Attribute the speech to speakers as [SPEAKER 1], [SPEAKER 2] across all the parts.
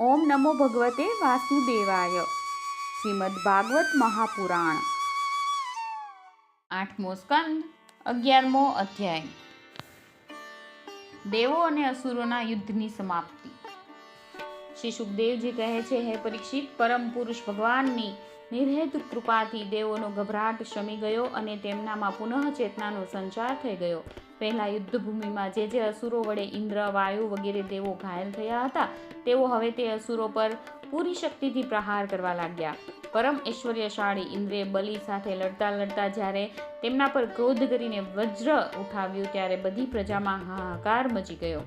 [SPEAKER 1] ઓમ નમો ભગવતે વાસુદેવાય. શ્રીમદ ભાગવત મહાપુરાણ. 8મો સ્કંદ, 11મો અધ્યાય. દેવો અને અસુરોના યુદ્ધની સમાપ્તિ. શ્રી સુખદેવજી કહે છે, હે પરીક્ષિત, પરમ પુરુષ ભગવાનની નિર્હેતુક કૃપાથી દેવોનો ગભરાટ શમી ગયો અને તેમનામાં પુનઃ ચેતનાનો સંચાર થઈ ગયો. પહેલા યુદ્ધભૂમિમાં જે અસુરો વડે ઇન્દ્ર, વાયુ વગેરે દેવો ઘાયલ થયા હતા, તેઓ હવે તે અસુરો પર પૂરી શક્તિથી પ્રહાર કરવા લાગ્યા. પરમ ઐશ્વર્યશાળી ઇન્દ્રે બલિ સાથે લડતા લડતા જ્યારે તેમના પર ક્રોધ કરીને વજ્ર ઉઠાવ્યું, ત્યારે બધી પ્રજામાં હાહાકાર મચી ગયો.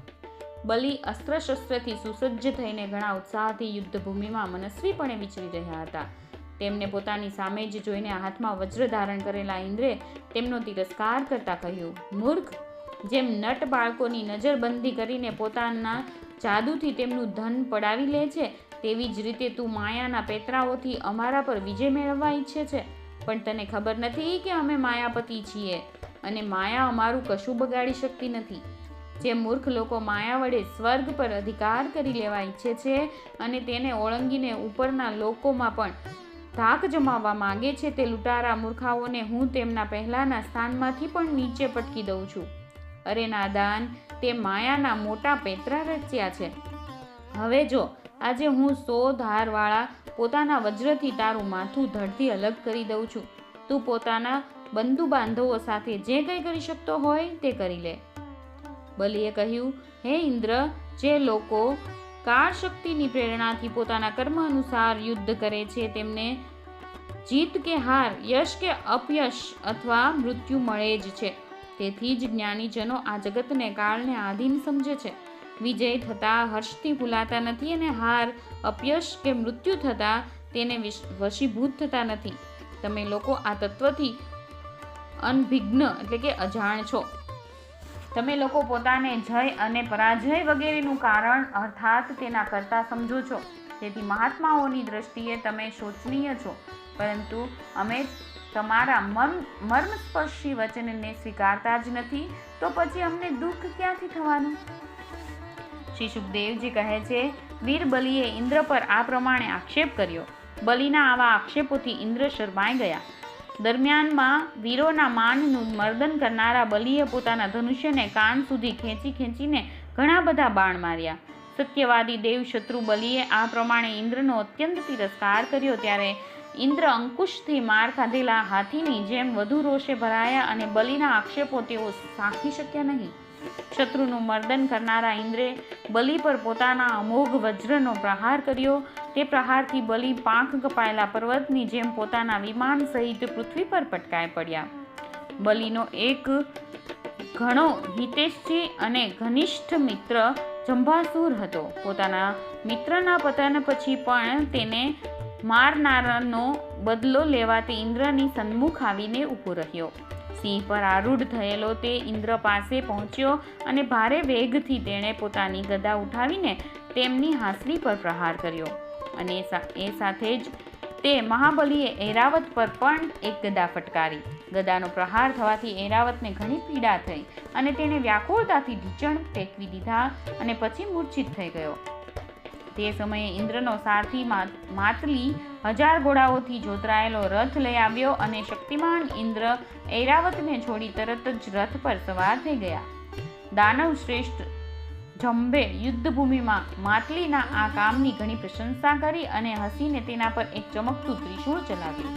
[SPEAKER 1] બલિ અસ્ત્રશસ્ત્રથી સુસજ્જ થઈને ઘણા ઉત્સાહથી યુદ્ધભૂમિમાં મનસ્વીપણે વિચરી રહ્યા હતા. તેમને પોતાની સામે જ જોઈને હાથમાં વજ્ર ધારણ કરેલા ઇન્દ્રે તેમનો તિરસ્કાર કરતા કહ્યું, મૂર્ખ, જેમ નટ બાળકોની નજરબંધી કરીને પોતાના જાદુથી તેમનું ધન પડાવી લે છે, તેવી જ રીતે તું માયાના પેતરાઓથી અમારા પર વિજય મેળવવા ઈચ્છે છે. પણ તને ખબર નથી કે અમે માયાપતિ છીએ અને માયા અમારું કશું બગાડી શકતી નથી. જે મૂર્ખ લોકો માયા વડે સ્વર્ગ પર અધિકાર કરી લેવા ઈચ્છે છે અને તેને ઓળંગીને ઉપરના લોકોમાં પણ ધાક જમાવવા માંગે છે, તે લૂંટારા મૂર્ખાઓને હું તેમના પહેલાના સ્થાનમાંથી પણ નીચે પટકી દઉં છું. અરે નાદાન, તે માયાના મોટા પેતરા રચ્યા છે. હવે જો આજે હું 100 ધારવાળા પોતાના વજ્રથી તારું માથું ધડથી અલગ કરી દઉં છું. તું પોતાના બંધુ બાંધવો સાથે જે કંઈ કરી શકતો હોય તે કરી લે. બલિએ કહ્યું, હે ઇન્દ્ર, જે લોકો કાળ શક્તિની પ્રેરણાથી પોતાના કર્મ અનુસાર યુદ્ધ કરે છે, તેમને જીત કે હાર, યશ કે અપયશ અથવા મૃત્યુ મળે જ છે. તેથી જ જ્ઞાનીજનો આ જગતને કાળને આધીન સમજે છે. વિજય થતાં હર્ષથી ભૂલાતા નથી અને હાર, અપયશ કે મૃત્યુ થતાં તેને વશીભૂત થતા નથી. તમે લોકો આ તત્વથી અનભિજ્ઞ એટલે કે અજાણ છો. તમે લોકો પોતાને જય અને પરાજય વગેરેનું કારણ અર્થાત તેના કરતા સમજો છો. તેથી મહાત્માઓની દ્રષ્ટિએ તમે શોચનીય છો, પરંતુ અમે તમારા મર્મસ્પર્શી વચનને સ્વીકારતા જ નથી, તો પછી અમને દુઃખ ક્યાંથી થવાનું? શ્રી સુખદેવજી કહે છે, વીર બલિએ ઇન્દ્ર પર આ પ્રમાણે આક્ષેપ કર્યો. બલિના આવા આક્ષેપોથી ઇન્દ્ર શરમાઈ ગયા. દરમિયાનમાં વીરોના માનનું મર્દન કરનારા બલિએ પોતાના ધનુષ્યને કાન સુધી ખેંચીને ઘણા બધા બાણ માર્યા. સત્યવાદી દેવ શત્રુ બલિએ આ પ્રમાણે ઇન્દ્રનો અત્યંત તિરસ્કાર કર્યો, ત્યારે ઇન્દ્ર અંકુશથી માર ખાધેલા હાથીની જેમ વધુ રોષે ભરાયા અને બલિના આક્ષેપો તેઓ સાંખી શક્યા નહીં. શત્રુનું મર્દન કરનારા ઇન્દ્રે બલિ પર પોતાના અમોઘ વજ્રનો પ્રહાર કર્યો. તે પ્રહારથી બલિ પાંખ કપાયેલા પર્વતની જેમ પોતાના વિમાન સહિત પૃથ્વી પર પટકાઈ પડ્યા. બલિનો એક ઘણો હિતેશી અને ઘનિષ્ઠ મિત્ર જંભાસુર હતો. પોતાના મિત્રના પતન પછી પણ તેને મારનારાનો બદલો લેવા તે ઇન્દ્રની સન્મુખ આવીને ઊભો રહ્યો. સિંહ પર આરૂઢ થયેલો તે ઇન્દ્ર પાસે પહોંચ્યો અને ભારે વેગથી તેણે પોતાની ગદા ઉઠાવીને તેમની હાંસલી પર પ્રહાર કર્યો. અને એ સાથે જ તે મહાબલીએ ઐરાવત પર પણ એક ગદા ફટકારી. ગદાનો પ્રહાર થવાથી ઐરાવતને ઘણી પીડા થઈ અને તેણે વ્યાકુળતાથી ઢીચણ ફેંકવી દીધા અને પછી મૂર્છિત થઈ ગયો. તે સમયે ઇન્દ્રનો સારથી માતલી 1000 ઘોડાઓથી જોતરાયેલો રથ લઈ આવ્યો અને શક્તિમાન ઇન્દ્ર ઐરાવતને છોડી તરત જ રથ પર સવાર થઈ ગયા. દાનવ શ્રેષ્ઠ જંભે યુદ્ધભૂમિમાં માતલીના આ કામની ઘણી પ્રશંસા કરી અને હસીને તેના પર એક ચમકતું ત્રિશૂળ ચલાવ્યું.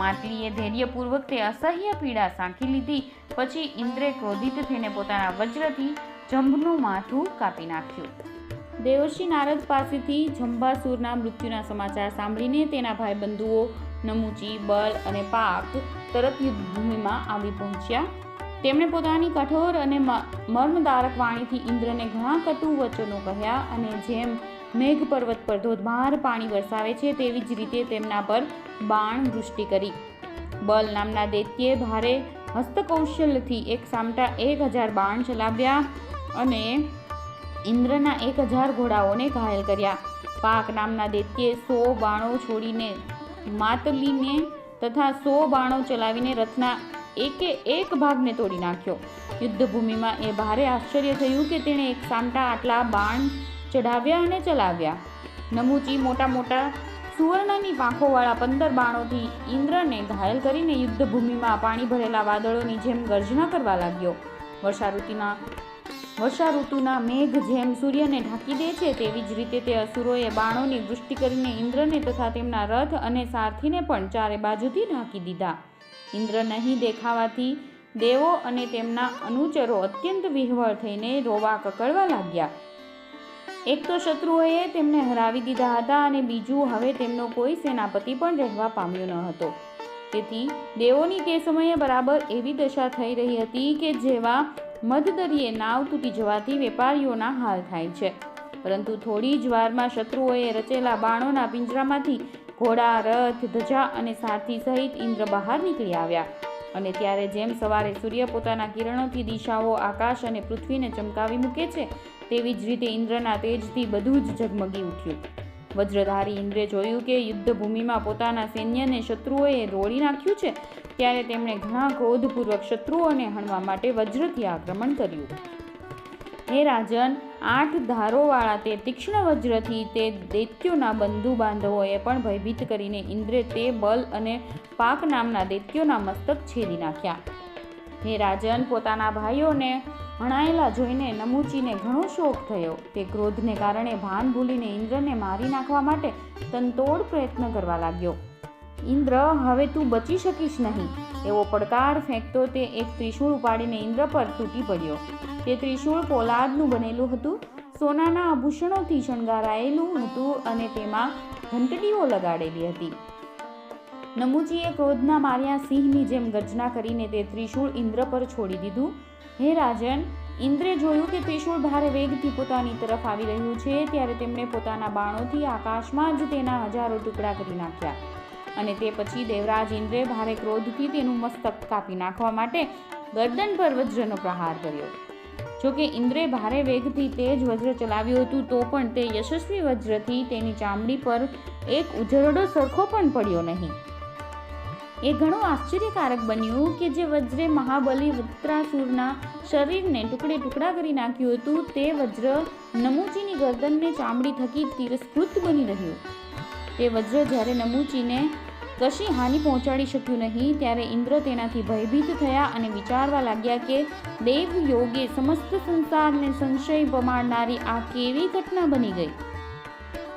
[SPEAKER 1] માતલીએ ધૈર્યપૂર્વક તે અસહ્ય પીડા સાંખી લીધી. પછી ઇન્દ્રે ક્રોધિત થઈને પોતાના વજ્રથી જંભનું માથું કાપી નાખ્યું. દેવર્ષિ નારદ પાસેથી જંભાસુરના મૃત્યુના સમાચાર સાંભળીને તેના ભાઈબંધુઓ નમુચી, બલ અને પાક તરત યુદ્ધભૂમિમાં આવી પહોંચ્યા. તેમણે પોતાની કઠોર અને મર્મદારક વાણીથી ઇન્દ્રને ઘણા કટુ વચનો કહ્યા અને જેમ મેઘ પર્વત પર ધોધમાર પાણી વરસાવે છે, તેવી જ રીતે તેમના પર બાણ વૃષ્ટિ કરી. બલ નામના દૈત્યે ભારે હસ્તકૌશલ્યથી એક સામટા 1000 બાણ ચલાવ્યા અને ઇન્દ્રના 1000 ઘોડાઓને ઘાયલ કર્યા. પાક નામના દૈત્યે 100 બાણો છોડીને માતલીને તથા 100 બાણો ચલાવીને રથના એક ભાગને તોડી નાખ્યો. યુદ્ધભૂમિમાં એ ભારે આશ્ચર્ય થયું કે તેણે એક સામટા આટલા બાણ ચઢાવ્યા અને ચલાવ્યા. નમુચી મોટા મોટા સુવર્ણની પાંખોવાળા 15 બાણોથી ઇન્દ્રને ઘાયલ કરીને યુદ્ધભૂમિમાં પાણી ભરેલા વાદળોની જેમ ગર્જના કરવા લાગ્યો. વર્ષા ઋતુના મેઘ જેમ સૂર્યને ઢાંકી દે છે તેવી જ રીતે તે અસુરોએ બાણોની વૃષ્ટિ કરીને ઇન્દ્રને તથા તેમના રથ અને સારથીને પણ ચારે બાજુથી ઢાંકી દીધા. ઇન્દ્ર નહીં દેખાવાથી દેવો અને તેમના અનુચરો અત્યંત વિહ્વળ થઈને રોવા કકળવા લાગ્યા. એક તો શત્રુઓએ તેમને હરાવી દીધા હતા અને બીજું હવે તેમનો કોઈ સેનાપતિ પણ રહેવા પામ્યો ન હતો. તેથી દેવોની તે સમયે બરાબર એવી દશા થઈ રહી હતી કે જેવા મધદરિયે નાવ તૂટી જવાથી વેપારીઓના હાલ થાય છે. પરંતુ થોડી જ વારમાં શત્રુઓએ રચેલા બાણોના પિંજરામાંથી ઘોડા, રથ, ધજા અને સારથી સહિત ઇન્દ્ર બહાર નીકળી આવ્યા. અને ત્યારે જેમ સવારે સૂર્ય પોતાના કિરણોથી દિશાઓ, આકાશ અને પૃથ્વીને ચમકાવી મૂકે છે તેવી જ રીતે ઇન્દ્રના તેજથી બધું જ ઝગમગી ઉઠ્યું. વજ્રધારી ઇન્દ્રે જોયું કે યુદ્ધભૂમિમાં પોતાના સૈન્યને શત્રુઓએ રોળી નાખ્યું છે ત્યારે તેમણે ઘણા ક્રોધપૂર્વક શત્રુઓને હણવા માટે વજ્રથી આક્રમણ કર્યું. હે રાજન, 8 ધારોવાળા તે તીક્ષ્ણ વજ્રથી તે દૈત્યોના બંધુ બાંધવોએ પણ ભયભીત કરીને ઇન્દ્રે તે બલ અને પાક નામના દૈત્યોના મસ્તક છેદી નાખ્યા. હે રાજન, પોતાના ભાઈઓને હણાયેલા જોઈને નમુચીને ઘણો શોક થયો. તે ક્રોધને કારણે ભાન ભૂલીને ઇન્દ્રને મારી નાખવા માટે તનતોડ પ્રયત્ન કરવા લાગ્યો. ઇન્દ્ર, હવે તું બચી શકીશ નહીં એવો પડકાર ફેંકતો તે એક ત્રિશૂળ ઉપાડીને ઇન્દ્ર પર તૂટી પડ્યો. તે ત્રિશૂળ પોલાદનું બનેલું હતું, સોનાના આભૂષણોથી શણગારાયેલું હતું અને તેમાં ઘંટડીઓ લગાડેલી હતી. નમુચીએ ક્રોધના માર્યા સિંહની જેમ ગર્જના કરીને તે ત્રિશૂળ ઇન્દ્ર પર છોડી દીધું. હે રાજન, ઇન્દ્રે જોયું કે ત્રિશૂળ ભારે વેગથી પોતાની તરફ આવી રહ્યું છે ત્યારે તેમણે પોતાના બાણોથી આકાશમાં જ તેના હજારો ટુકડા કરી નાખ્યા. અને તે પછી દેવરાજ ઇન્દ્રે ભારે ક્રોધથી તેનું મસ્તક કાપી નાખવા માટે ગરદન પર વજ્રનો પ્રહાર કર્યો. જોકે ઇન્દ્રે ભારે વેગથી તેજ વજ્ર ચલાવ્યું હતું તો પણ તે યશસ્વી વજ્રથી તેની ચામડી પર એક ઉજરડો સરખો પણ પડ્યો નહીં. એ ઘણું આશ્ચર્યકારક બન્યું કે જે વજ્રે મહાબલી વૃત્રાસુરના શરીરને ટુકડે ટુકડા કરી નાખ્યું હતું તે વજ્ર નમુચીની ગરદનને ચામડી થકી તિરસ્કૃત બની રહ્યું. તે વજ્ર જ્યારે નમુચીને કશી હાનિ પહોંચાડી શક્યું નહીં ત્યારે ઇન્દ્ર તેનાથી ભયભીત થયા અને વિચારવા લાગ્યા કે દેવ યોગે સમસ્ત સંસારને સંશય પમાડનારી આ કેવી ઘટના બની ગઈ.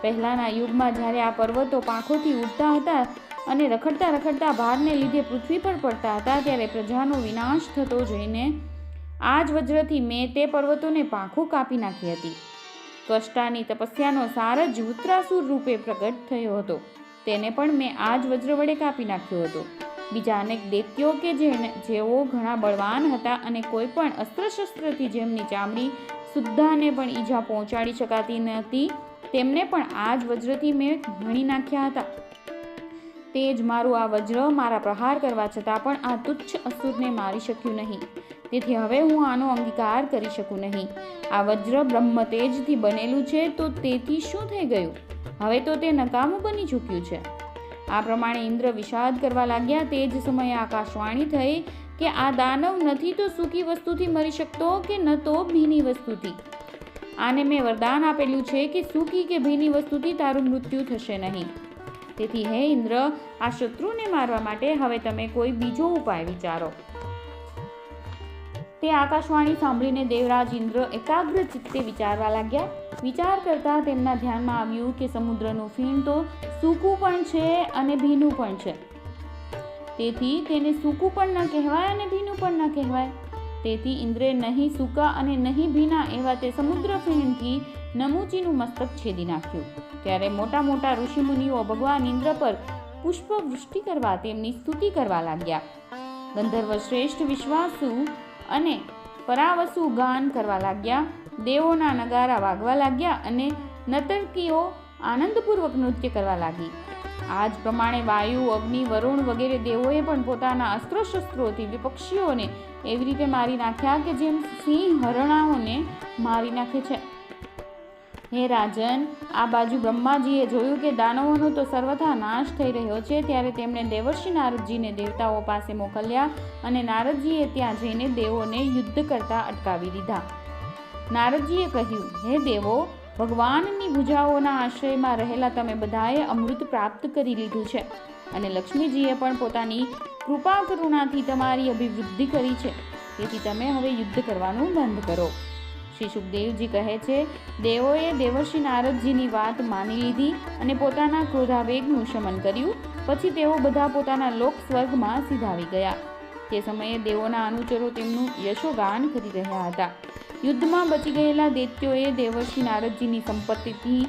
[SPEAKER 1] પહેલાના યુગમાં જ્યારે આ પર્વતો પાંખોથી ઉડતા હતા અને રખડતા રખડતા ભારને લીધે પૃથ્વી પર પડતા હતા ત્યારે પ્રજાનો વિનાશ થતો જોઈને આ જ વજ્રથી મેં તે પર્વતોને પાંખો કાપી નાખી હતી. ત્વષ્ટાની તપસ્યાનો સાર જ વૃત્રાસુર રૂપે પ્રગટ થયો હતો, તેને પણ મેં આ જ વજ્ર વડે કાપી નાખ્યો હતો. બીજા અનેક દૈત્યો કે જેઓ ઘણા બળવાન હતા અને કોઈ પણ અસ્ત્રશસ્ત્રથી જેમની ચામડી સુદ્ધાને પણ ઈજા પહોંચાડી શકાતી નહોતી તેમને પણ આ જ વજ્રથી મેં હણી નાખ્યા હતા. તે જ મારું આ વજ્ર મારા પ્રહાર કરવા છતાં પણ આ તુચ્છ અસુરને મારી શક્યું નહીં. તેથી હવે હું આનો અંગીકાર કરી શકું નહીં. આ વજ્ર બ્રહ્મ તેજથી બનેલું છે તો તેથી શું થઈ ગયું? હવે તો તે નકામું બની ચૂક્યું છે. આ પ્રમાણે ઇન્દ્ર વિષાદ કરવા લાગ્યા. તે જ સમયે આકાશવાણી થઈ કે આ દાનવ નથી તો સૂકી વસ્તુથી મરી શકતો કે ન તો ભીની વસ્તુથી. આને મેં વરદાન આપેલું છે કે સૂકી કે ભીની વસ્તુથી તારું મૃત્યુ થશે નહીં. તેથી હે ઇન્દ્ર, આ શત્રુને મારવા માટે હવે તમે કોઈ બીજો ઉપાય વિચારો. તે આકાશવાણી સાંભળીને દેવરાજ ઇન્દ્ર એકાગ્ર ચિત્તે વિચારવા લાગ્યા. વિચાર કરતા તેમના ધ્યાનમાં આવ્યું કે સમુદ્રનું ફીણ તો સૂકું પણ છે અને ભીનું પણ છે. તેથી તેને સૂકું પણ ન કહેવાય અને ભીનું પણ ન કહેવાય. તેથી ઇન્દ્રે નહીં સૂકા અને નહીં ભીના એવા તે સમુદ્ર ફીણથી નમુચીનું મસ્તક છેદી નાખ્યું. ત્યારે મોટા મોટા ઋષિમુનિઓ ભગવાન ઇન્દ્ર પર પુષ્પવૃષ્ટિ કરવા તેમની સ્તુતિ કરવા લાગ્યા. ગંધર્વ શ્રેષ્ઠ વિશ્વાસુ અને પરાવસુ ગાન કરવા લાગ્યા. દેવોના નગારા વાગવા લાગ્યા અને નર્તકીઓ આનંદપૂર્વક નૃત્ય કરવા લાગી. આ જ પ્રમાણે વાયુ, અગ્નિ, વરુણ વગેરે દેવોએ પણ પોતાના અસ્ત્રશસ્ત્રોથી વિપક્ષીઓને એવી રીતે મારી નાખ્યા કે જેમ સિંહ હરણાઓને મારી નાખે છે. હે રાજન, આ બાજુ બ્રહ્માજીએ જોયું કે દાનવોનો તો સર્વથા નાશ થઈ રહ્યો છે ત્યારે તેમણે દેવર્ષિ નારદજીને દેવતાઓ પાસે મોકલ્યા અને નારદજીએ ત્યાં જઈને દેવોને યુદ્ધ કરતા અટકાવી દીધા. નારદજીએ કહ્યું, હે દેવો, ભગવાનની ભુજાઓના આશ્રયમાં રહેલા તમે બધાએ અમૃત પ્રાપ્ત કરી લીધું છે અને લક્ષ્મીજીએ પણ પોતાની કૃપા કરુણાથી તમારી અભિવૃદ્ધિ કરી છે. તેથી તમે હવે યુદ્ધ કરવાનું બંધ કરો. શ્રી સુખદેવજી કહે છે, દેવોએ દેવર્ષિ નારદજીની વાત માની લીધી અને પોતાના ક્રોધાવેગનું શમન કર્યું. પછી તેઓ બધા પોતાના લોક સ્વર્ગમાં સીધાવી ગયા. તે સમયે દેવોના અનુચરો તેમનું યશોગાન કરી રહ્યા હતા. યુદ્ધમાં બચી ગયેલા દૈત્યોએ દેવર્ષિ નારદજીની સંપત્તિથી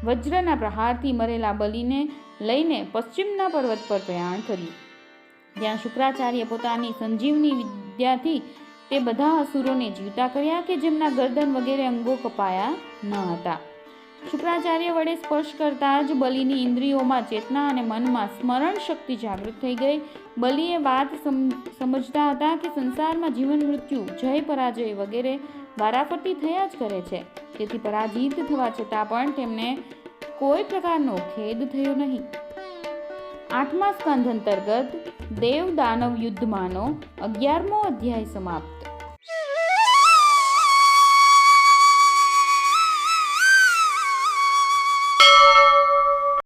[SPEAKER 1] વજ્રના પ્રહારથી મરેલા બલિને લઈને પશ્ચિમના પર્વત પર પ્રયાણ કર્યું. જ્યાં શુક્રાચાર્ય પોતાની સંજીવની વિદ્યાથી તે બધા અસુરોને જીવતા કર્યા કે જેમના ગરદન વગેરે અંગો કપાયા ન હતા. શુક્રાચાર્ય વડે સ્પર્શ કરતા જ બલિની ઇન્દ્રિયોમાં ચેતના અને મનમાં સ્મરણ શક્તિ જાગૃત થઈ ગઈ. બલિએ વાત સમજતા હતા કે સંસારમાં જીવન મૃત્યુ, જય પરાજય વગેરે વારાફરતી થયા જ કરે છે. તેથી પરાજિત થવા છતાં પણ તેમને કોઈ પ્રકારનો ખેદ થયો નહીં. 8મા સ્કંધ અંતર્ગત દેવ દાનવ યુદ્ધમાંનો 11મો અધ્યાય સમાપ્ત.